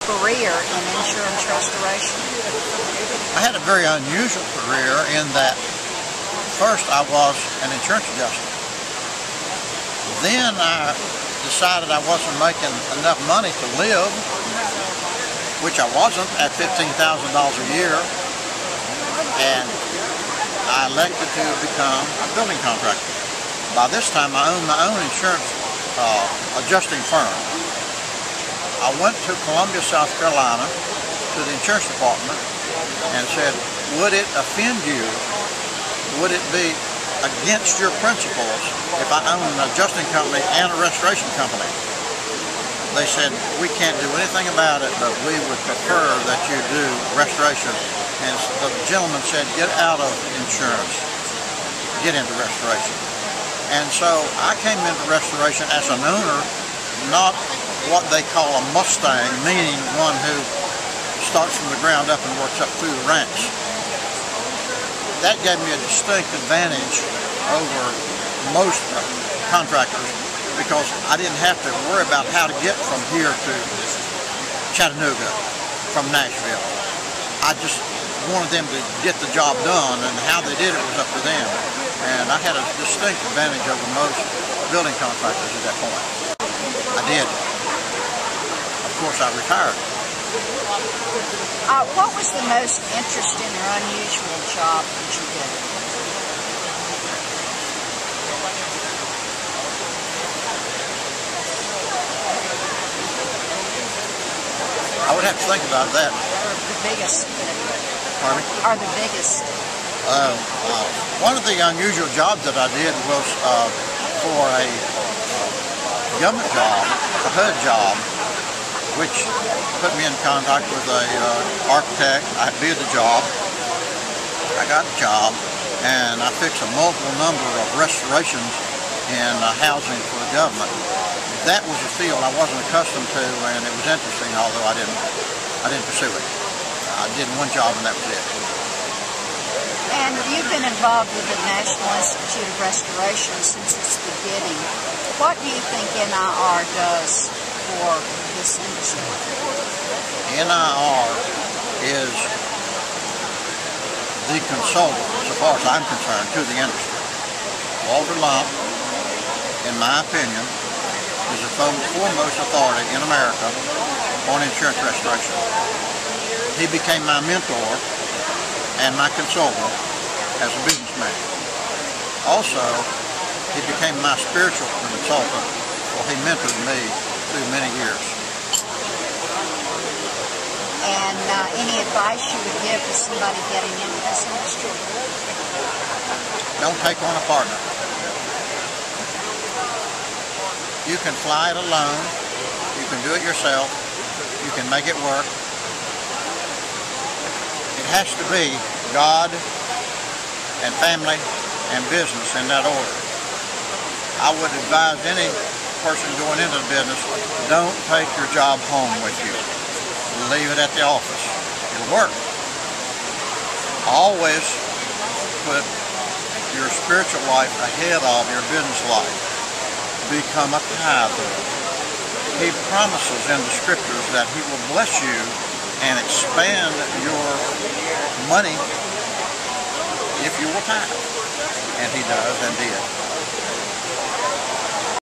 Career in insurance restoration? I had a very unusual career in that first I was an insurance adjuster. Then I decided I wasn't making enough money to live, which I wasn't at $15,000 a year, and I elected to become a building contractor. By this time I owned my own insurance adjusting firm. I went to Columbia, South Carolina, to the insurance department and said, would it offend you, would it be against your principles if I own an adjusting company and a restoration company? They said, we can't do anything about it, but we would prefer that you do restoration. And the gentleman said, get out of insurance, get into restoration. And so I came into restoration as an owner, not what they call a Mustang, meaning one who starts from the ground up and works up through the ranks. That gave me a distinct advantage over most contractors because I didn't have to worry about how to get from here to Chattanooga from Nashville. I just wanted them to get the job done, and how they did it was up to them. And I had a distinct advantage over most building contractors at that point. I did. Of course, I retired. What was the most interesting or unusual job that you did? I would have to think about that. Or the biggest? Pardon me? Or the biggest? One of the unusual jobs that I did was for a government job, a HUD job, which put me in contact with an architect. I bid the job. I got the job, and I fixed a multiple number of restorations in housing for the government. That was a field I wasn't accustomed to, and it was interesting, although I didn't pursue it. I did one job, and that was it. And you've been involved with the National Institute of Restoration since its beginning. What do you think NIR does for this industry? NIR is the consultant, so far as I'm concerned, to the industry. Walter Lump, in my opinion, is the foremost authority in America on insurance restoration. He became my mentor and my consultant as a businessman. Also, he became my spiritual consultant, for he mentored me through many years. And any advice you would give to somebody getting into this industry? Don't take on a partner. You can fly it alone. You can do it yourself. You can make it work. It has to be God and family and business in that order. I would advise any person going into the business, don't take your job home with you. Leave it at the office. It'll work. Always put your spiritual life ahead of your business life. Become a tither. He promises in the scriptures that he will bless you and expand your money if you will tithe. And he does and did.